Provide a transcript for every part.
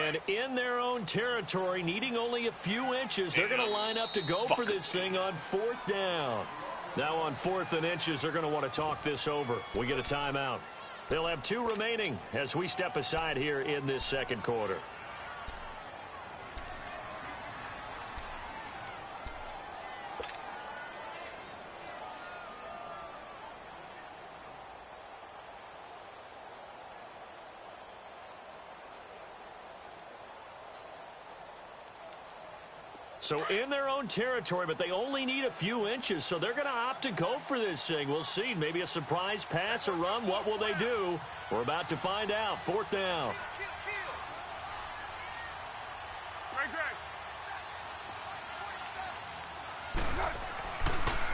And in their own territory, needing only a few inches, they're going to line up to go for this thing on 4th down. Now on 4th and inches, they're going to want to talk this over. We get a timeout. They'll have 2 remaining as we step aside here in this second quarter. So in their own territory, but they only need a few inches, so they're going to opt to go for this thing. We'll see. Maybe a surprise pass or run. What will they do? We're about to find out. 4th down.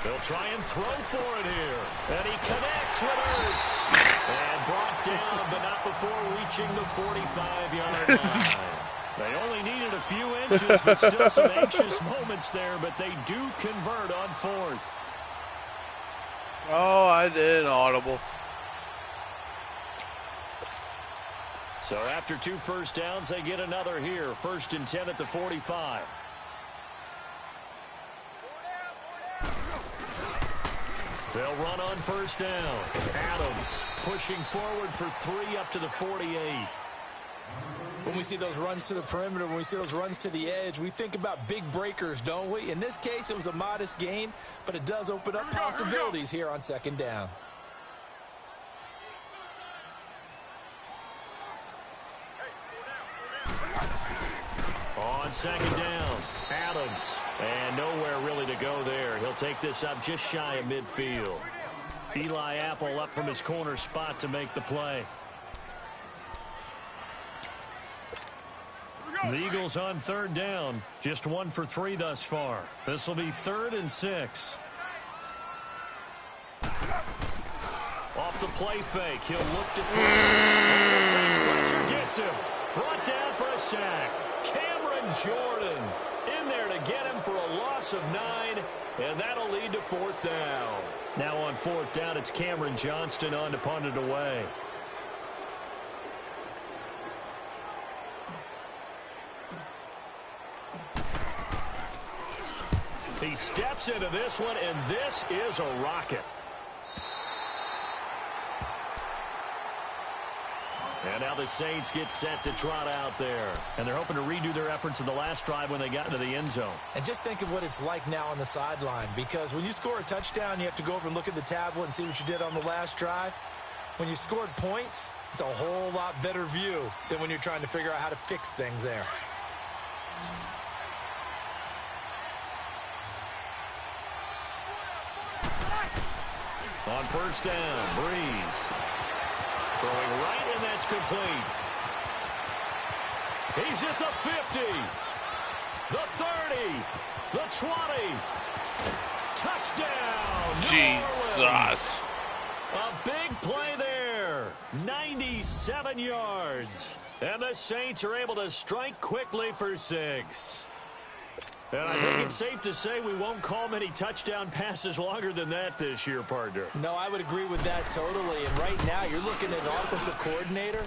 They'll try and throw for it here. And he connects with Ertz. And brought down, but not before reaching the 45-yard line. They only needed a few inches, but still some anxious moments there, but they do convert on 4th. Oh, I did audible. So after 2 first downs, they get another here. 1st and 10 at the 45. They'll run on 1st down. Adams pushing forward for 3 up to the 48. When we see those runs to the perimeter, when we see those runs to the edge, we think about big breakers, don't we? In this case, it was a modest gain, but it does open up possibilities here on 2nd down. On 2nd down, Adams. And nowhere really to go there. He'll take this up just shy of midfield. Eli Apple up from his corner spot to make the play. The Eagles on 3rd down. Just 1 for 3 thus far. This will be 3rd and 6. Off the play fake. He'll look to throw. The Saints pressure gets him. Brought down for a sack. Cameron Jordan in there to get him for a loss of 9. And that'll lead to 4th down. Now on 4th down, it's Cameron Johnston on to punt it away. He steps into this one, and this is a rocket. And now the Saints get set to trot out there. And they're hoping to redo their efforts in the last drive when they got into the end zone. And just think of what it's like now on the sideline, because when you score a touchdown, you have to go over and look at the tablet and see what you did on the last drive. When you scored points, it's a whole lot better view than when you're trying to figure out how to fix things there. On 1st down, Breeze. Throwing right, and that's complete. He's at the 50. The 30. The 20. Touchdown, Jesus. A big play there. 97 yards. And the Saints are able to strike quickly for 6. And I think it's safe to say we won't call many touchdown passes longer than that this year, partner. No, I would agree with that totally. And right now, you're looking at an offensive coordinator.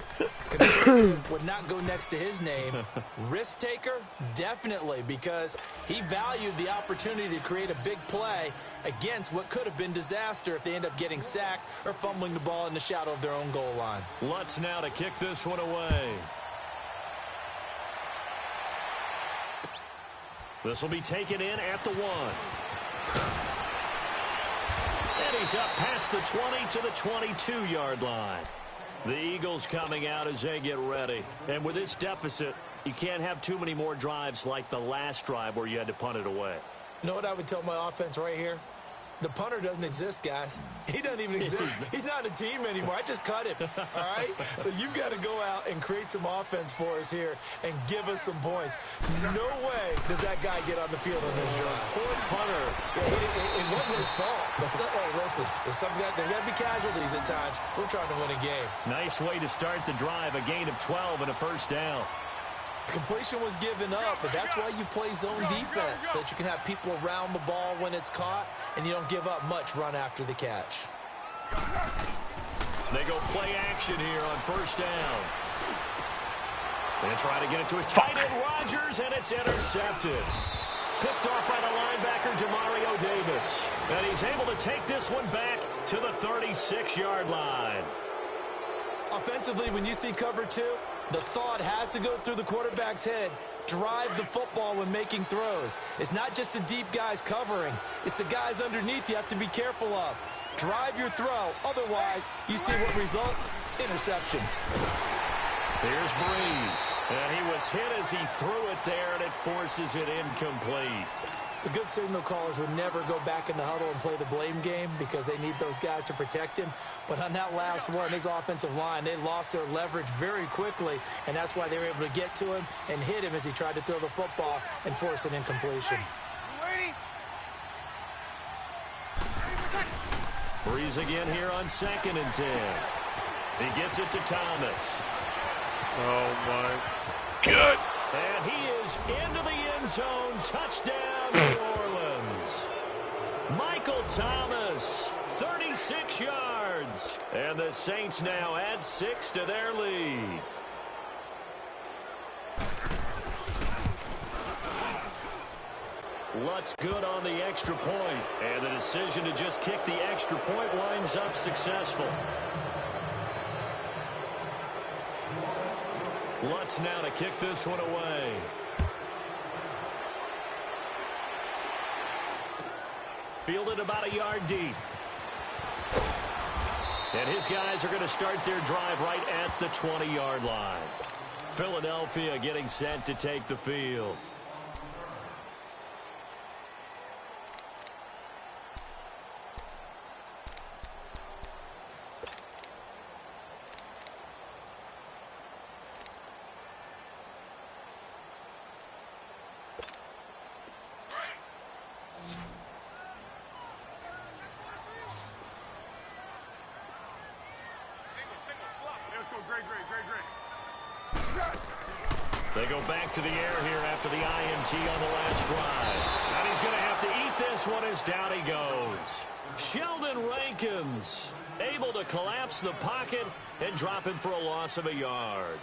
Conservative would not go next to his name. Risk taker, definitely, because he valued the opportunity to create a big play against what could have been disaster if they end up getting sacked or fumbling the ball in the shadow of their own goal line. Lutz now to kick this one away. This will be taken in at the 1. And he's up past the 20 to the 22-yard line. The Eagles coming out as they get ready. And with this deficit, you can't have too many more drives like the last drive where you had to punt it away. You know what I would tell my offense right here? The punter doesn't exist, guys. He doesn't even exist. He's not a team anymore. I just cut him, all right? So you've got to go out and create some offense for us here and give us some points. No way does that guy get on the field on this drive. Poor punter. Yeah, it wasn't his fault. But hey, listen, there's going to be casualties at times. We're trying to win a game. Nice way to start the drive. A gain of 12 and a 1st down. Completion was given up, but that's why you play zone defense, so that you can have people around the ball when it's caught, and you don't give up much run after the catch. They go play action here on 1st down. And trying to get it to his tight end, Rodgers, and it's intercepted. Picked off by the linebacker, Demario Davis. And he's able to take this one back to the 36-yard line. Offensively, when you see cover two, the thought has to go through the quarterback's head. Drive the football when making throws. It's not just the deep guys covering. It's the guys underneath you have to be careful of. Drive your throw. Otherwise, you see what results? Interceptions. Here's Breeze. And he was hit as he threw it there, and it forces it incomplete. The good signal callers would never go back in the huddle and play the blame game because they need those guys to protect him. But on that last one, his offensive line, they lost their leverage very quickly, and that's why they were able to get to him and hit him as he tried to throw the football and force an incompletion. Breeze again here on 2nd and 10. He gets it to Thomas. Oh, my God. And he is into the end zone. Touchdown, New Orleans. Michael Thomas, 36 yards. And the Saints now add 6 to their lead. Lutt's good on the extra point. And the decision to just kick the extra point winds up successful. Lutz now to kick this one away. Fielded about a yard deep. And his guys are going to start their drive right at the 20-yard line. Philadelphia getting set to take the field. They go back to the air here after the INT on the last drive. And he's going to have to eat this one as down he goes. Sheldon Rankins able to collapse the pocket and drop him for a loss of a yard.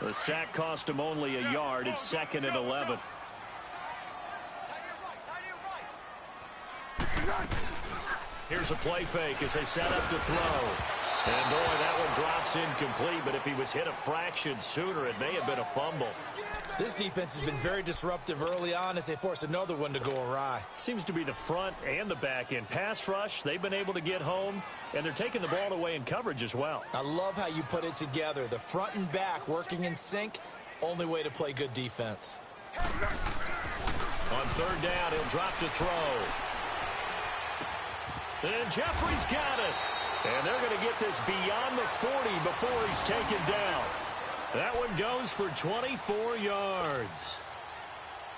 The sack cost him only a yard. It's 2nd and 11. Here's a play fake as they set up to throw. And, boy, that one drops incomplete, but if he was hit a fraction sooner, it may have been a fumble. This defense has been very disruptive early on as they force another one to go awry. Seems to be the front and the back end. Pass rush, they've been able to get home, and they're taking the ball away in coverage as well. I love how you put it together. The front and back working in sync, only way to play good defense. On 3rd down, he'll drop to throw. And Jeffrey's got it. And they're going to get this beyond the 40 before he's taken down. That one goes for 24 yards.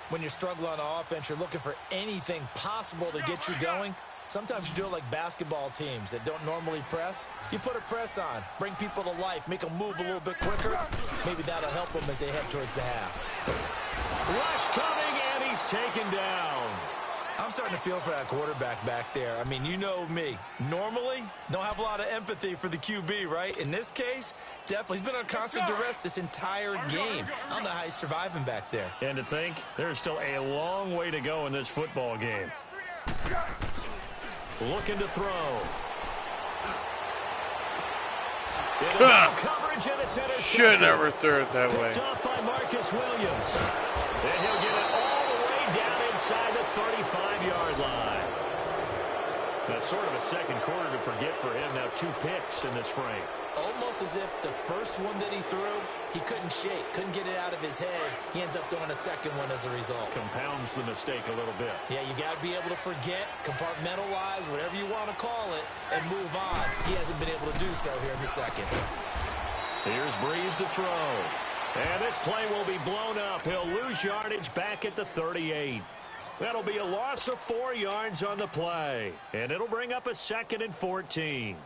When you're struggling on offense, you're looking for anything possible to get you going. Sometimes you do it like basketball teams that don't normally press. You put a press on, bring people to life, make them move a little bit quicker. Maybe that'll help them as they head towards the half. Rush coming, and he's taken down. I'm starting to feel for that quarterback back there. I mean, you know me. Normally, don't have a lot of empathy for the QB, right? In this case, definitely. He's been on constant duress this entire game. I don't know how he's surviving back there. And to think, there's still a long way to go in this football game. Looking to throw. Coverage, and it's intercepted. Should never throw it that way. Picked off by Marcus Williams. And he'll get it all the way down inside the 35-yard line. That's sort of a second quarter to forget for him. Now 2 picks in this frame. Almost as if the first one that he threw, he couldn't shake, couldn't get it out of his head. He ends up throwing a second one as a result. Compounds the mistake a little bit. Yeah, you got to be able to forget, compartmentalize, whatever you want to call it, and move on. He hasn't been able to do so here in the second. Here's Breeze to throw. And this play will be blown up. He'll lose yardage back at the 38. That'll be a loss of 4 yards on the play. And it'll bring up a 2nd and 14.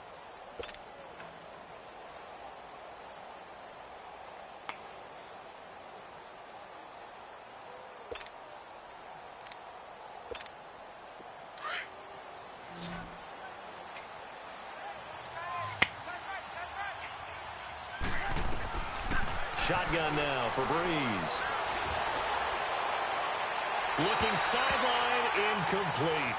Shotgun now for Breeze. Looking sideline, incomplete.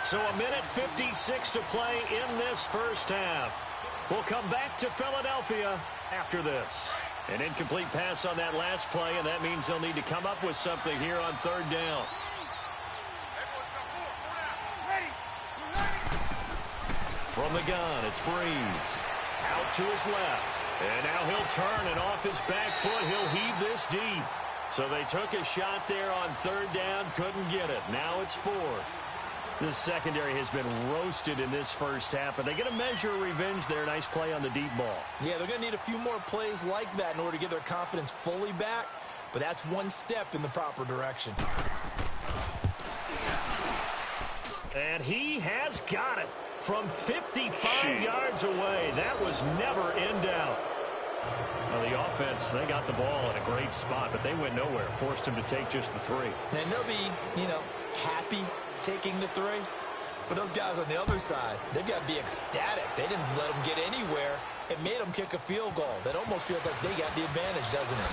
So a minute 56 to play in this first half. We'll come back to Philadelphia after this. An incomplete pass on that last play, and that means they'll need to come up with something here on third down. From the gun, it's Breeze. Out to his left. And now he'll turn, and off his back foot, he'll heave this deep. So they took a shot there on third down, couldn't get it. Now it's 4. This secondary has been roasted in this first half, but they get a measure of revenge there. Nice play on the deep ball. Yeah, they're going to need a few more plays like that in order to get their confidence fully back, but that's one step in the proper direction. And he has got it from 55 yards away. That was never in doubt. Well, the offense, they got the ball in a great spot, but they went nowhere. Forced him to take just the 3. And they'll be, happy taking the 3. But those guys on the other side, they've got to be ecstatic. They didn't let them get anywhere. It made them kick a field goal. That almost feels like they got the advantage, doesn't it?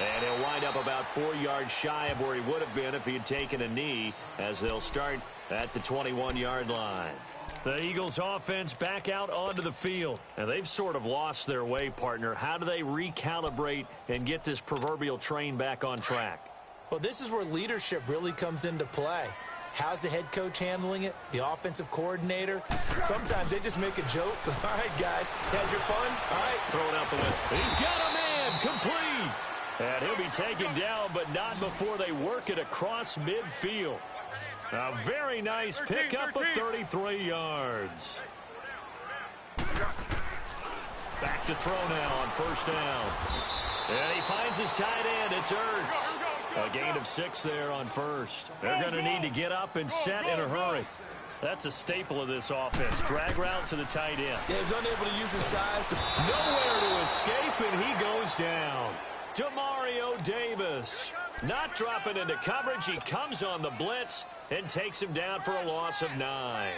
And he'll wind up about 4 yards shy of where he would have been if he had taken a knee, as they'll start at the 21-yard line. The Eagles offense back out onto the field. And they've sort of lost their way, partner. How do they recalibrate and get this proverbial train back on track? Well, this is where leadership really comes into play. How's the head coach handling it? The offensive coordinator? Sometimes they just make a joke. All right, guys, had your fun? All right. Throwing out the window. He's got a man. Complete. And he'll be taken down, but not before they work it across midfield. A very nice pickup of 33 yards. Back to throw now on first down. And he finds his tight end. It's Ertz. A gain of 6 there on first. They're going to need to get up and set in a hurry. That's a staple of this offense. Drag route to the tight end. Yeah, he's unable to use his size to... Nowhere to escape, and he goes down. Demario Davis. Not dropping into coverage. He comes on the blitz and takes him down for a loss of 9.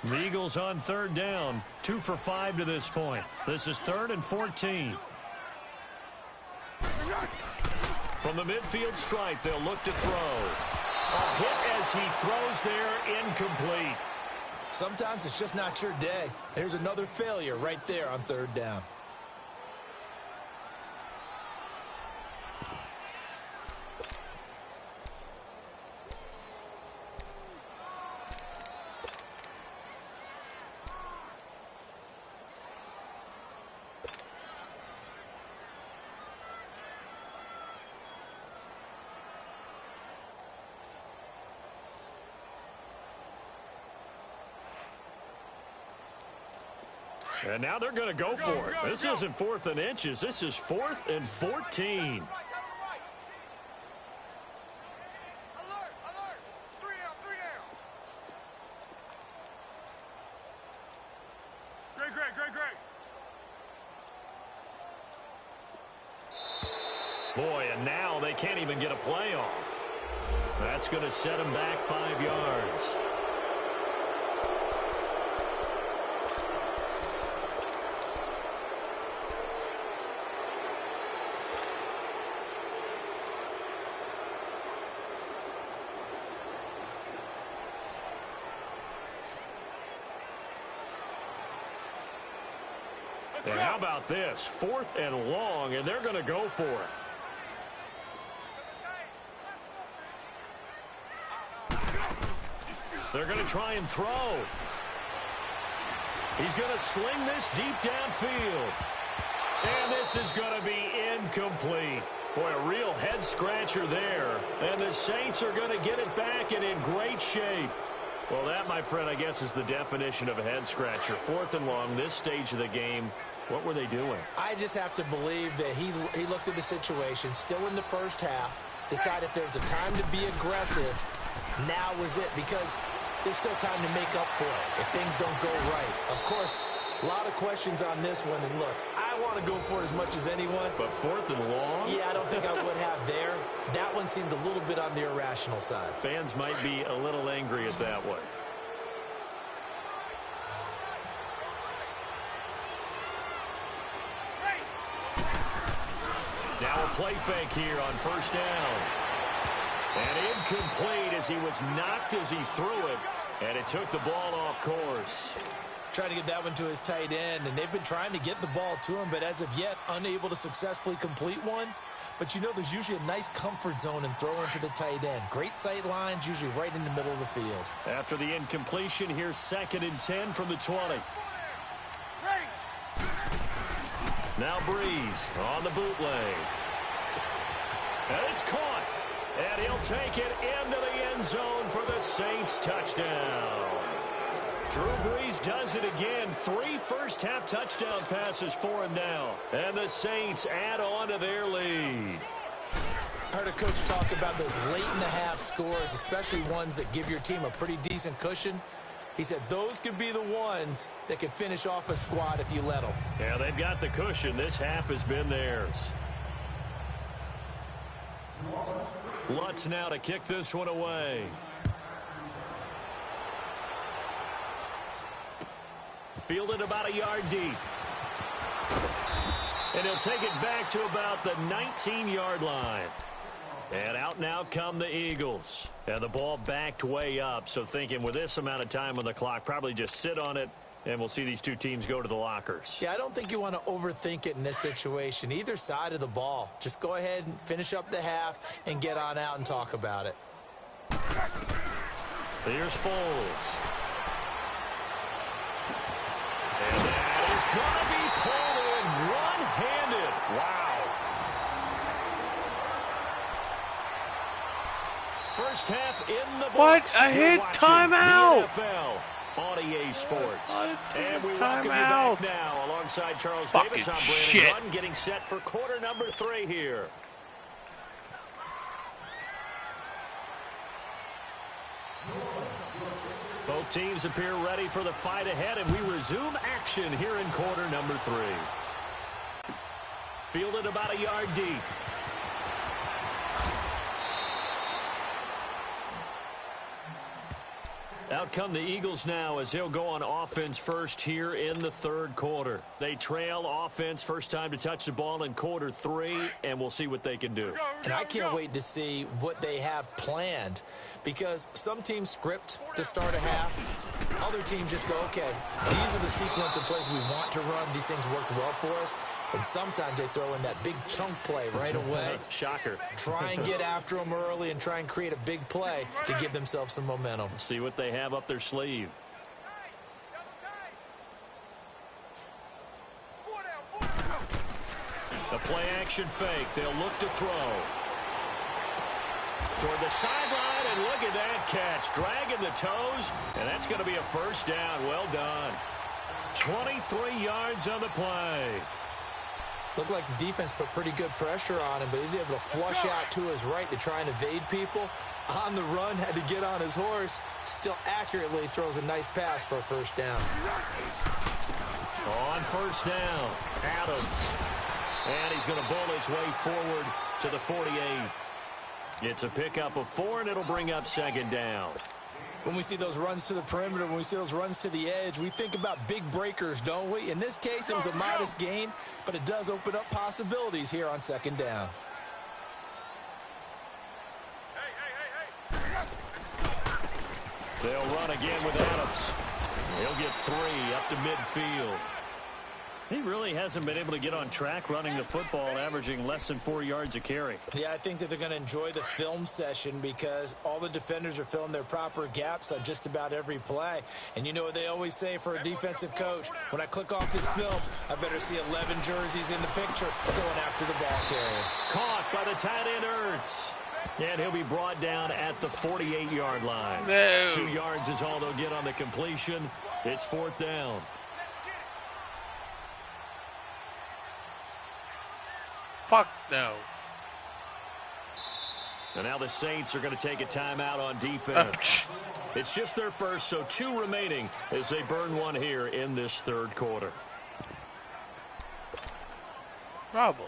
The Eagles on third down. 2 for 5 to this point. This is 3rd and 14. From the midfield stripe, they'll look to throw. A hit as he throws there, incomplete. Sometimes it's just not your day. There's another failure right there on third down. And now they're going to go for it. This isn't 4th and inches. This is 4th and 14. Boy, and now they can't even get a play off. That's going to set them back 5 yards. And how about this? 4th and long, and they're going to go for it. They're going to try and throw. He's going to sling this deep downfield. And this is going to be incomplete. Boy, a real head-scratcher there. And the Saints are going to get it back and in great shape. Well, that, my friend, I guess is the definition of a head-scratcher. 4th and long, this stage of the game. What were they doing? I just have to believe that he looked at the situation, still in the first half, decided if there was a time to be aggressive, now was it, because there's still time to make up for it if things don't go right. Of course, a lot of questions on this one, and look, I want to go for it as much as anyone. But 4th and long? Yeah, I don't think I would have there. That one seemed a little bit on the irrational side. Fans might be a little angry at that one. play fake here on first down. And incomplete as he was knocked as he threw it. And it took the ball off course. Trying to get that one to his tight end, and they've been trying to get the ball to him, but as of yet, unable to successfully complete one. But you know there's usually a nice comfort zone in throwing to the tight end. Great sight lines, usually right in the middle of the field. After the incompletion, here's 2nd and 10 from the 20. Now Breeze on the bootleg. And it's caught. And he'll take it into the end zone for the Saints touchdown. Drew Brees does it again. 3 first-half touchdown passes for him now. And the Saints add on to their lead. I heard a coach talk about those late-in-the-half scores, especially ones that give your team a pretty decent cushion. He said those could be the ones that can finish off a squad if you let them. Yeah, they've got the cushion. This half has been theirs. Lutz now to kick this one away. Fielded about a yard deep. And he'll take it back to about the 19-yard line. And out now come the Eagles. And the ball backed way up. So thinking with this amount of time on the clock, probably just sit on it, and we'll see these two teams go to the lockers. Yeah, I don't think you want to overthink it in this situation. Either side of the ball. Just go ahead and finish up the half and get on out and talk about it. Here's Foles. And that is going to be pulled in one-handed. Wow. First half in the books. What? I hit timeout. NFL on EA Sports. And we Time welcome you out. back now alongside Charles Fucking Davis. I'm shit. Brandon Gunn getting set for quarter number 3 here. Both teams appear ready for the fight ahead, and we resume action here in quarter number 3. Fielded about a yard deep. Out come the Eagles now as they'll go on offense first here in the 3rd quarter. They trail offense first time to touch the ball in quarter 3, and we'll see what they can do. And I can't wait to see what they have planned, because some teams script to start a half. Other teams just go, okay, these are the sequence of plays we want to run. These things worked well for us. And sometimes they throw in that big chunk play right away. Shocker. Try and get after them early and try and create a big play to give themselves some momentum. See what they have up their sleeve. A play-action fake. They'll look to throw. Toward the sideline, and look at that catch. Dragging the toes, and that's going to be a first down. Well done. 23 yards on the play. Looked like the defense put pretty good pressure on him, but he's able to flush out to his right to try and evade people. On the run, had to get on his horse. Still accurately throws a nice pass for a first down. On first down, Adams. And he's going to bowl his way forward to the 48. It's a pickup of 4, and it'll bring up 2nd down. When we see those runs to the perimeter, when we see those runs to the edge, we think about big breakers, don't we? In this case, it was a modest gain, but it does open up possibilities here on 2nd down. They'll run again with Adams. He'll get 3 up to midfield. He really hasn't been able to get on track running the football, averaging less than 4 yards a carry. Yeah, I think that they're going to enjoy the film session because all the defenders are filling their proper gaps on just about every play. And you know what they always say for a defensive coach? When I click off this film, I better see 11 jerseys in the picture going after the ball carrier. Caught by the tight end, Ertz. And he'll be brought down at the 48-yard line. No. 2 yards is all they'll get on the completion. It's 4th down. Fuck no. And now the Saints are going to take a timeout on defense. It's just their first, so 2 remaining as they burn 1 here in this 3rd quarter. Probably.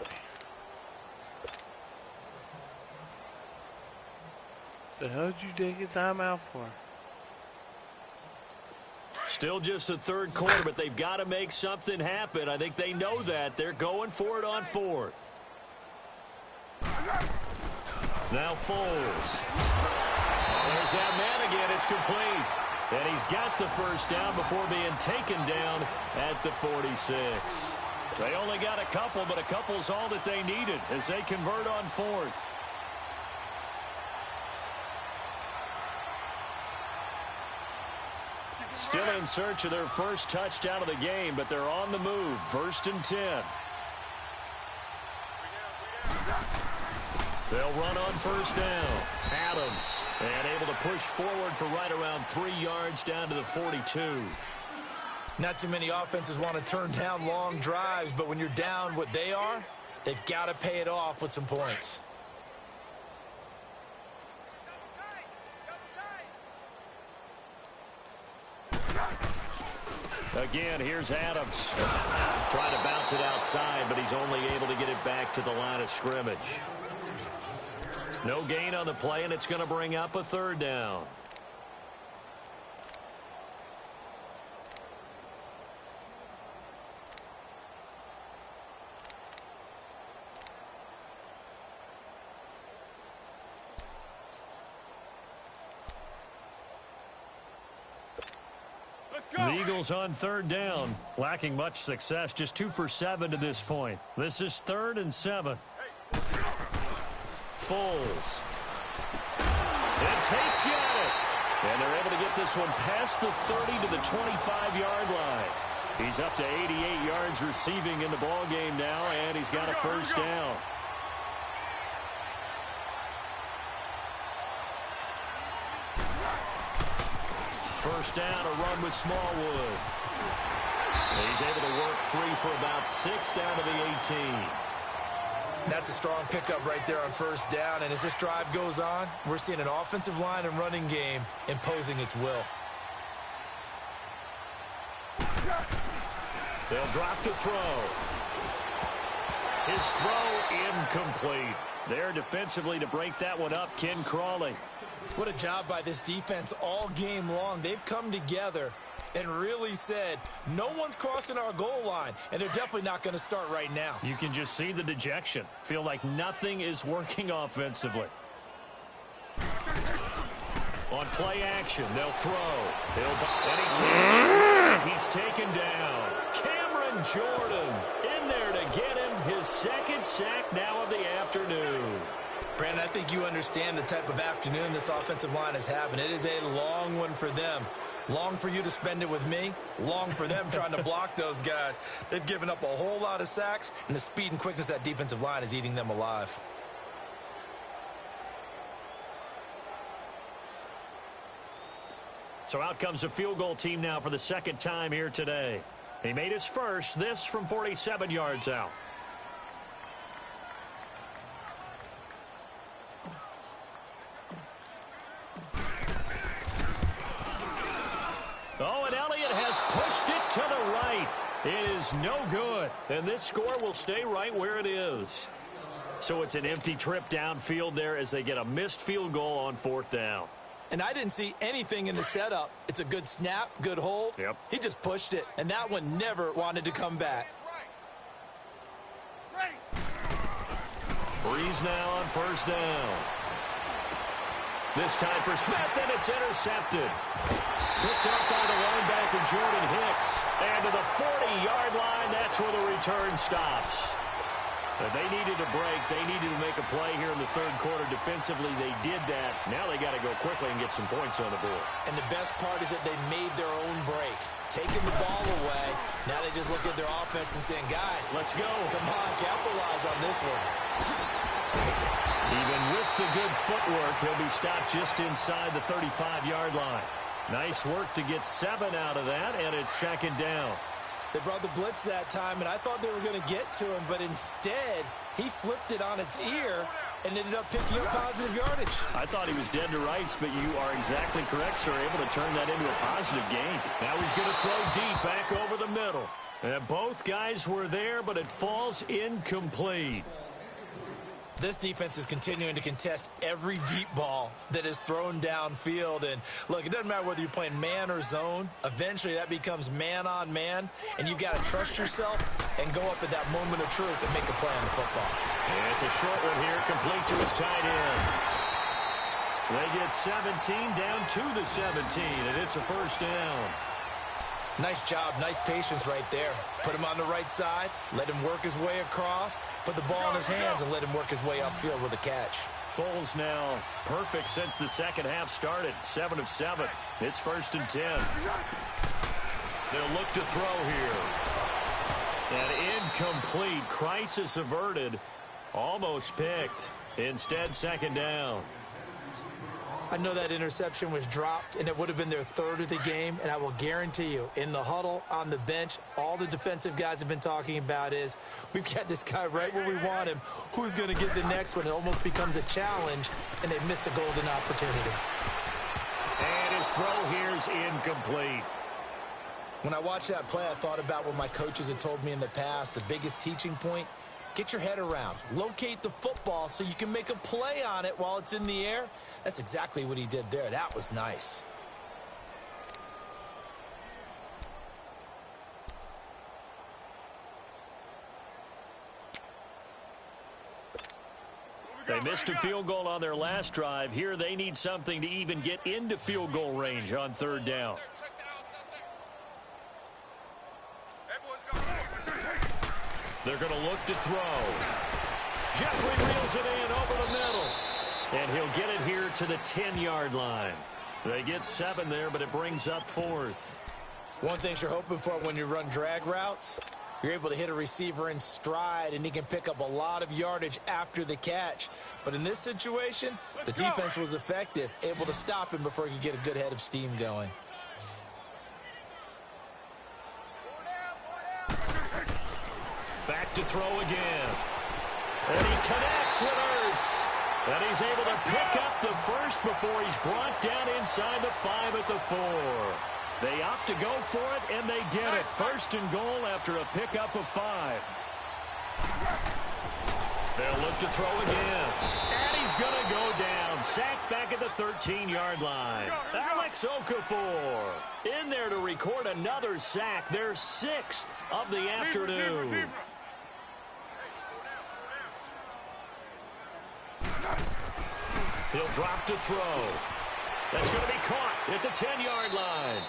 The hell did you take a timeout for? Still just the 3rd quarter, but they've got to make something happen. I think they know that. They're going for it on 4th. Now Foles. Oh, there's that man again. It's complete. And he's got the first down before being taken down at the 46. They only got a couple, but a couple's all that they needed as they convert on fourth. Still in search of their first touchdown of the game, but they're on the move. 1st and 10. They'll run on first down. Adams, and able to push forward for right around 3 yards down to the 42. Not too many offenses want to turn down long drives, but when you're down what they are, they've got to pay it off with some points. Again, here's Adams. Trying to bounce it outside, but he's only able to get it back to the line of scrimmage. No gain on the play, and it's going to bring up a 3rd down. The Eagles on 3rd down, lacking much success, just 2 for 7 to this point. This is 3rd and 7. Foles. And Tate's got it. And they're able to get this one past the 30 to the 25-yard line. He's up to 88 yards receiving in the ball game now, and he's got a first down. First down, a run with Smallwood. He's able to work free for about 6 down to the 18. That's a strong pickup right there on first down, and as this drive goes on, we're seeing an offensive line and running game imposing its will. They'll drop the throw. His throw incomplete. There defensively to break that one up, Ken Crawley. What a job by this defense all game long. They've come together and really said, no one's crossing our goal line, and they're definitely not going to start right now. You can just see the dejection. Feel like nothing is working offensively. On play action, they'll throw. And he can't. He's taken down. Cameron Jordan in there to get him his 2nd sack now of the afternoon. Brandon, I think you understand the type of afternoon this offensive line is having. It is a long one for them. Long for you to spend it with me. Long for them trying to block those guys. They've given up a whole lot of sacks, and the speed and quickness of that defensive line is eating them alive. So out comes a field goal team now for the 2nd time here today. He made his first, this from 47 yards out. Oh, and Elliott has pushed it to the right. It is no good, and this score will stay right where it is. So it's an empty trip downfield there as they get a missed field goal on 4th down. And I didn't see anything in the setup. It's a good snap, good hold. Yep. He just pushed it, and that one never wanted to come back. Breeze now on 1st down. This time for Smith, and it's intercepted. Picked up by the linebacker, Jordan Hicks. And to the 40-yard line, that's where the return stops. They needed a break. They needed to make a play here in the 3rd quarter. Defensively, they did that. Now they got to go quickly and get some points on the board. And the best part is that they made their own break. Taking the ball away. Now they just look at their offense and saying, guys, let's go. Come on, capitalize on this one. Even with the good footwork, he'll be stopped just inside the 35-yard line. Nice work to get 7 out of that, and it's 2nd down. They brought the blitz that time, and I thought they were going to get to him, but instead, he flipped it on its ear and ended up picking up positive yardage. I thought he was dead to rights, but you are exactly correct, sir. Able to turn that into a positive gain. Now he's going to throw deep back over the middle. And both guys were there, but it falls incomplete. This defense is continuing to contest every deep ball that is thrown downfield. And, look, it doesn't matter whether you're playing man or zone. Eventually, that becomes man-on-man, and you've got to trust yourself and go up at that moment of truth and make a play on the football. And it's a short one here, complete to his tight end. They get 17 down to the 17, and it's a first down. Nice job, nice patience right there. Put him on the right side, let him work his way across, put the ball in his hands, and let him work his way upfield with a catch. Foles now perfect since the second half started. 7 of 7. It's 1st and 10. They'll look to throw here. An incomplete. Crisis averted. Almost picked. Instead, 2nd down. I know that interception was dropped, and it would have been their 3rd of the game, and I will guarantee you, in the huddle, on the bench, all the defensive guys have been talking about is, we've got this guy right where we want him. Who's going to get the next one? It almost becomes a challenge, and they've missed a golden opportunity. And his throw here's incomplete. When I watched that play, I thought about what my coaches had told me in the past. The biggest teaching point, get your head around. Locate the football so you can make a play on it while it's in the air. That's exactly what he did there. That was nice. They missed a field goal on their last drive. Here they need something to even get into field goal range on 3rd down. They're going to look to throw. Jeffrey reels it in over the middle. And he'll get it here to the 10-yard line. They get 7 there, but it brings up 4th. One thing you're hoping for when you run drag routes, you're able to hit a receiver in stride, and he can pick up a lot of yardage after the catch. But in this situation, the defense was effective, able to stop him before he could get a good head of steam going. Back to throw again. And he connects with Ertz. And he's able to pick up the first before he's brought down inside the 5 at the 4. They opt to go for it, and they get it. 1st and goal after a pickup of 5. They'll look to throw again. And he's going to go down. Sacked back at the 13-yard line. Alex Okafor in there to record another sack. Their 6th of the afternoon. He'll drop to throw. That's going to be caught at the 10-yard line.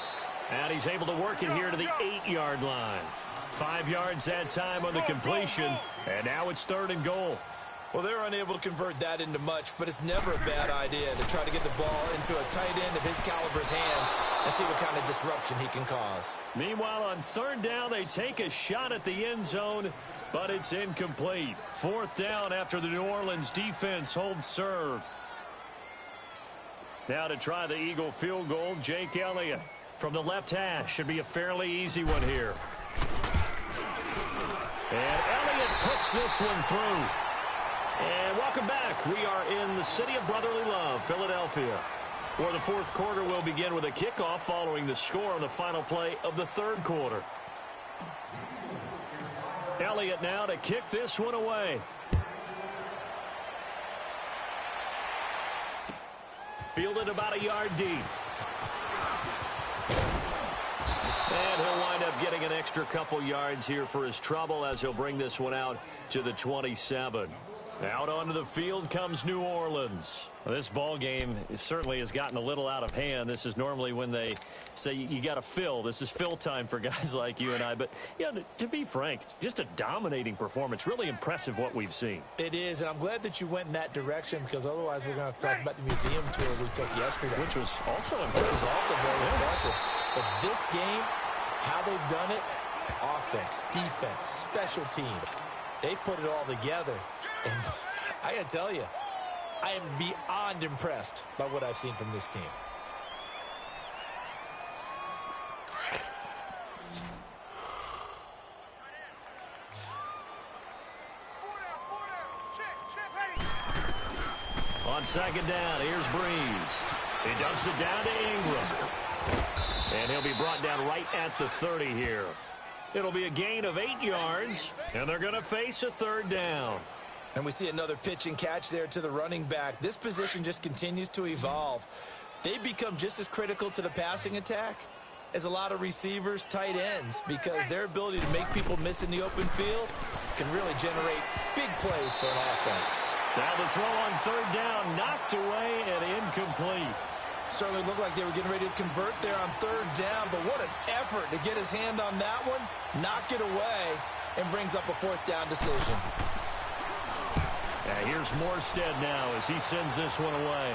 And he's able to work it here to the 8-yard line. 5 yards that time on the completion. And now it's 3rd and goal. Well, they're unable to convert that into much, but it's never a bad idea to try to get the ball into a tight end of his caliber's hands and see what kind of disruption he can cause. Meanwhile, on 3rd down, they take a shot at the end zone, but it's incomplete. 4th down after the New Orleans defense holds serve. Now to try the Eagle field goal, Jake Elliott from the left hash. Should be a fairly easy one here. And Elliott puts this one through. And welcome back. We are in the city of brotherly love, Philadelphia, where the 4th quarter will begin with a kickoff following the score on the final play of the 3rd quarter. Elliott now to kick this one away. Fielded about a yard deep. And he'll wind up getting an extra couple yards here for his trouble as he'll bring this one out to the 27. Out onto the field comes New Orleans. Well, this ball game certainly has gotten a little out of hand. This is normally when they say you got to fill. This is fill time for guys like you and I. But, yeah, to be frank, just a dominating performance. Really impressive what we've seen. It is, and I'm glad that you went in that direction because otherwise we're going to have to talk about the museum tour we took yesterday. Which was also It impressive. was also very impressive. But this game, how they've done it, offense, defense, special teams, they put it all together. And I got to tell you, I am beyond impressed by what I've seen from this team. On 2nd down, here's Breeze. He dumps it down to Ingram. And he'll be brought down right at the 30 here. It'll be a gain of 8 yards, and they're going to face a 3rd down. And we see another pitch and catch there to the running back. This position just continues to evolve. They've become just as critical to the passing attack as a lot of receivers, tight ends, because their ability to make people miss in the open field can really generate Big plays for an offense. Now the throw on third down, knocked away and incomplete. Certainly looked like they were getting ready to convert there on third down, but what an effort to get his hand on that one, knock it away, and brings up a fourth down decision. Here's Morstead now as he sends this one away.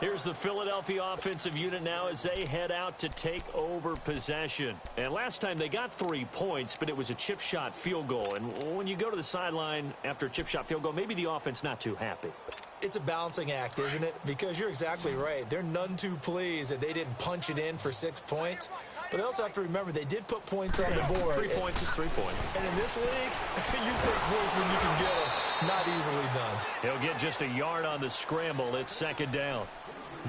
Here's the Philadelphia offensive unit now as they head out to take over possession. And last time they got 3 points, but it was a chip shot field goal. And when you go to the sideline after a chip shot field goal, maybe the offense not too happy. It's a balancing act, isn't it? Because you're exactly right. They're none too pleased that they didn't punch it in for 6 points. But they also have to remember they did put points on the board. 3 points is 3 points. And in this league, you take points when you can get them. Not easily done. He'll get just a yard on the scramble. It's second down.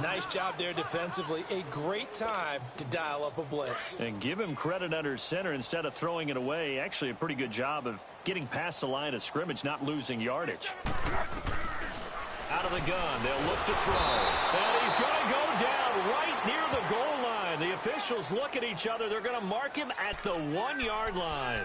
Nice job there defensively. A great time to dial up a blitz. And give him credit under center instead of throwing it away. Actually, a pretty good job of getting past the line of scrimmage, not losing yardage. Out of the gun, they'll look to throw. And he's going to go down right near the goal line. The officials look at each other. They're going to mark him at the 1-yard line.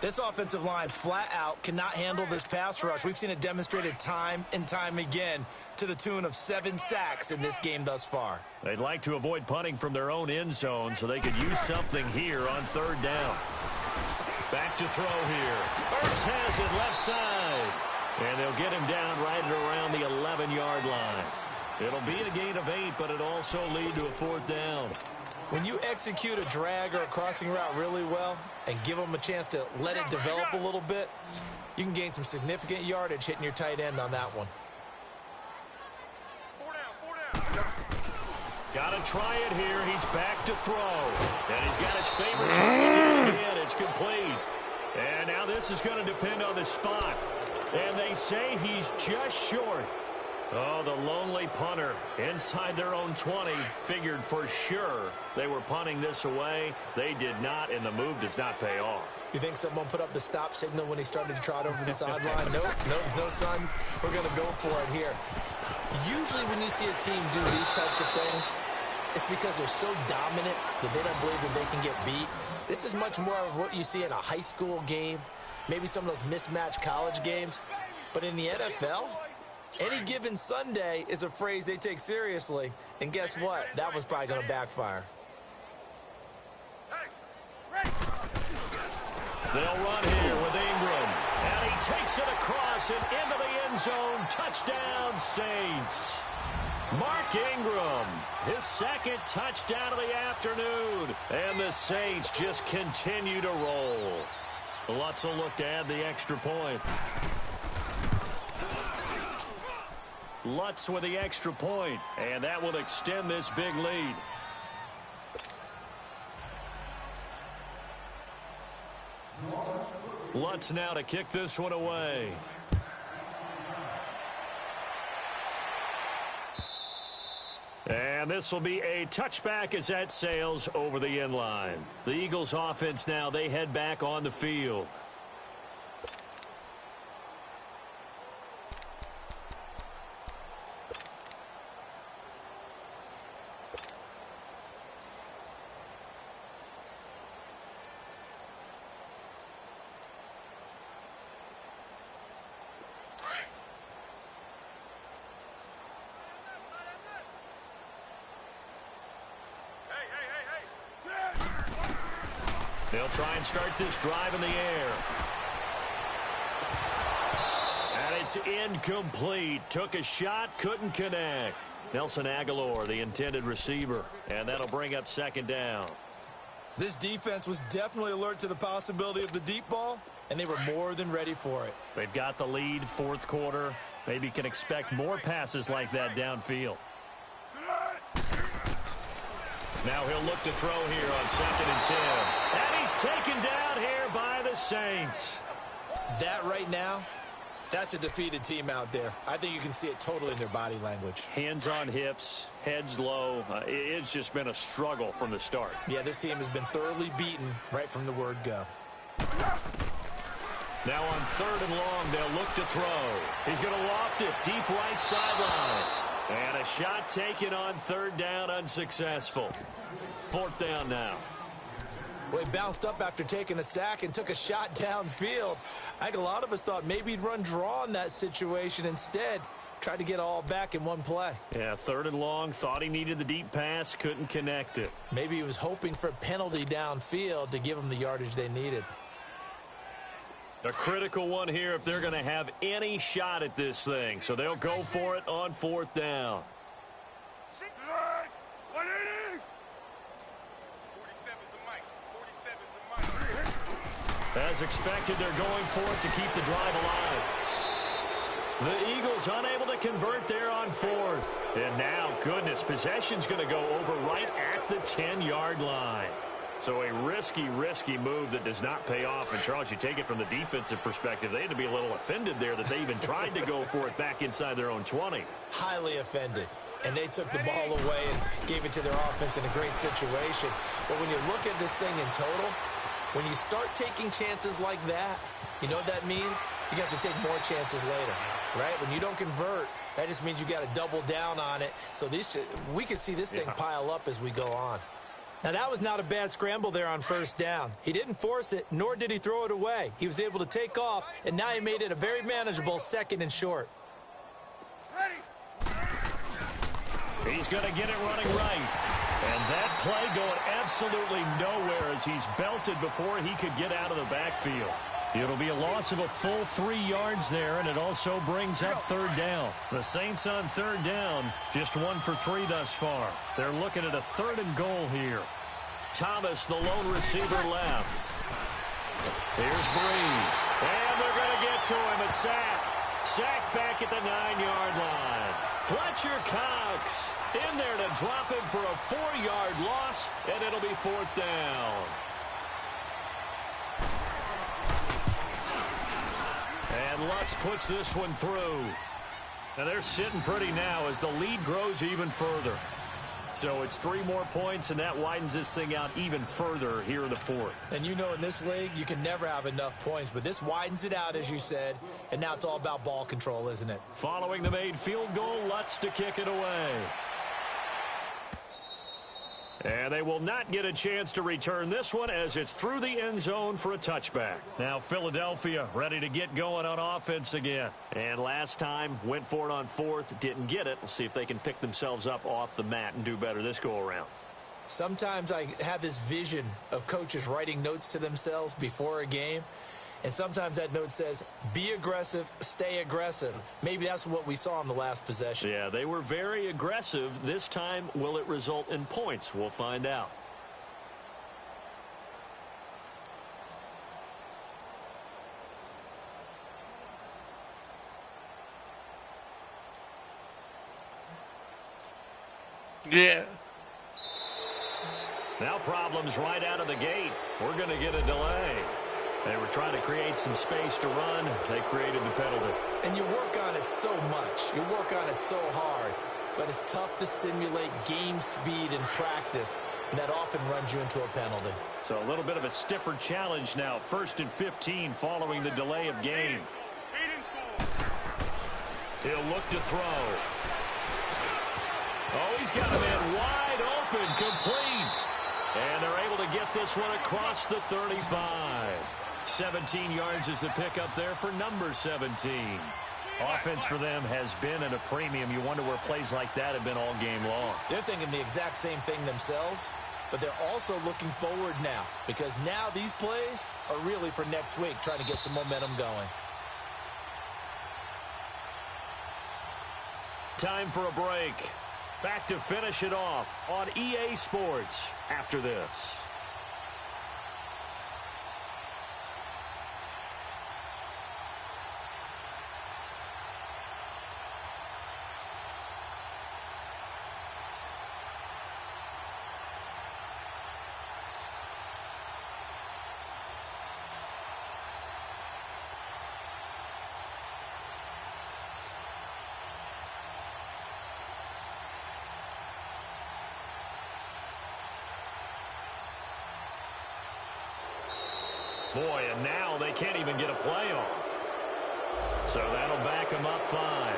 This offensive line flat out cannot handle this pass rush. We've seen it demonstrated time and time again to the tune of 7 sacks in this game thus far. They'd like to avoid punting from their own end zone so they could use something here on third down. Back to throw here. Ertz has it left side. And they'll get him down right at around the 11-yard line. It'll be a gain of 8, but it'll also lead to a fourth down. When you execute a drag or a crossing route really well and give them a chance to let it develop a little bit, you can gain some significant yardage hitting your tight end on that one. Got to try it here. He's back to throw. And he's got his favorite target again. It's complete. And now this is going to depend on the spot. And they say he's just short. Oh, the lonely punter inside their own 20 figured for sure they were punting this away. They did not, and the move does not pay off. You think someone put up the stop signal when he started to trot over the sideline? Nope, no, son. We're going to go for it here. Usually when you see a team do these types of things, it's because they're so dominant that they don't believe that they can get beat. This is much more of what you see in a high school game, maybe some of those mismatched college games. But in the NFL, any given Sunday is a phrase they take seriously. And guess what? That was probably going to backfire. They'll run here with Ingram. And he takes it across and into the end zone. Touchdown, Saints. Mark Ingram, his second touchdown of the afternoon. And the Saints just continue to roll. Lutz will look to add the extra point. Lutz with the extra point, and that will extend this big lead. Lutz now to kick this one away. And this will be a touchback as that sails over the end line. The Eagles offense now, they head back on the field. They'll try and start this drive in the air. And it's incomplete. Took a shot, couldn't connect. Nelson Aguilar, the intended receiver. And that'll bring up second down. This defense was definitely alert to the possibility of the deep ball, and they were more than ready for it. They've got the lead, fourth quarter. Maybe can expect more passes like that downfield. Now he'll look to throw here on 2nd and 10. And he's taken down here by the Saints. That right now, that's a defeated team out there. I think you can see it totally in their body language. Hands on hips, heads low. It's just been a struggle from the start. Yeah, this team has been thoroughly beaten right from the word go. Now on 3rd and long, they'll look to throw. He's going to loft it deep right sideline. And a shot taken on 3rd down, unsuccessful. 4th down now. Well, he bounced up after taking a sack and took a shot downfield. I think a lot of us thought maybe he'd run draw in that situation. Instead, tried to get all back in one play. Yeah, 3rd and long, thought he needed the deep pass, couldn't connect it. Maybe he was hoping for a penalty downfield to give him the yardage they needed. A critical one here if they're going to have any shot at this thing. So they'll go for it on 4th down. As expected, they're going for it to keep the drive alive. The Eagles unable to convert there on 4th. And now, goodness, possession's going to go over right at the 10-yard line. So a risky move that does not pay off. And, Charles, you take it from the defensive perspective, they had to be a little offended there that they even tried to go for it back inside their own 20. Highly offended. And they took the ball away and gave it to their offense in a great situation. But when you look at this thing in total, when you start taking chances like that, you know what that means? You have to take more chances later, right? When you don't convert, that just means you got to double down on it. So we could see this thing pile up as we go on. Now, that was not a bad scramble there on 1st down. He didn't force it, nor did he throw it away. He was able to take off, and now he made it a very manageable 2nd and short. He's going to get it running right. And that play going absolutely nowhere as he's belted before he could get out of the backfield. It'll be a loss of a full 3 yards there, and it also brings up 3rd down. The Saints on 3rd down, just 1 for 3 thus far. They're looking at a 3rd and goal here. Thomas, the lone receiver, left. Here's Breeze. And they're going to get to him, a sack. Sack back at the 9-yard line. Fletcher Cox in there to drop him for a 4-yard loss, and it'll be 4th down. And Lutz puts this one through. Now they're sitting pretty now as the lead grows even further. So it's 3 more points, and that widens this thing out even further here in the 4th. And you know in this league, you can never have enough points, but this widens it out, as you said, and now it's all about ball control, isn't it? Following the made field goal, Lutz to kick it away. And they will not get a chance to return this one as it's through the end zone for a touchback. Now Philadelphia ready to get going on offense again. And last time went for it on 4th, didn't get it. We'll see if they can pick themselves up off the mat and do better this go around. Sometimes I have this vision of coaches writing notes to themselves before a game. And sometimes that note says, be aggressive, stay aggressive. Maybe that's what we saw in the last possession. Yeah, they were very aggressive. This time, will it result in points? We'll find out. Yeah. Now problems right out of the gate. We're going to get a delay. They were trying to create some space to run. They created the penalty. And you work on it so much. You work on it so hard. But it's tough to simulate game speed in practice. And that often runs you into a penalty. So a little bit of a stiffer challenge now. 1st and 15 following the delay of game. He'll look to throw. Oh, he's got a man wide open, complete. And they're able to get this one across the 35. 17 yards is the pickup there for number 17. Offense for them has been at a premium. You wonder where plays like that have been all game long. They're thinking the exact same thing themselves, but they're also looking forward now because now these plays are really for next week, trying to get some momentum going. Time for a break. Back to finish it off on EA Sports after this. Boy, and now they can't even get a play off. So that'll back them up 5.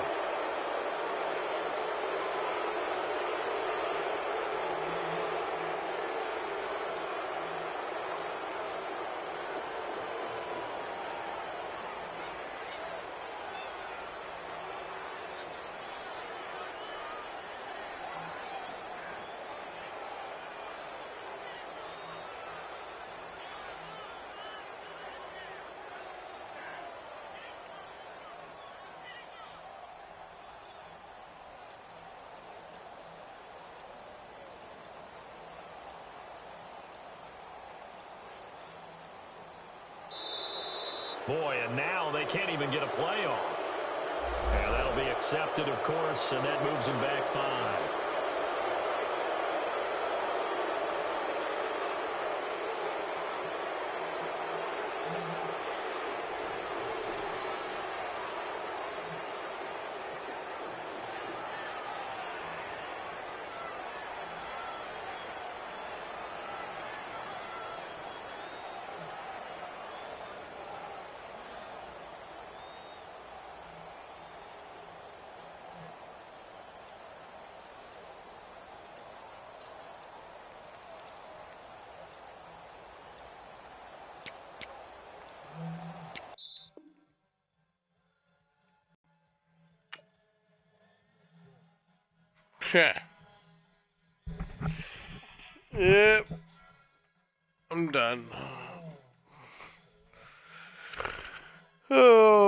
Boy, and now they can't even get a playoff. And that'll be accepted, of course, and that moves them back 5. Yeah. Yep. I'm done. Oh.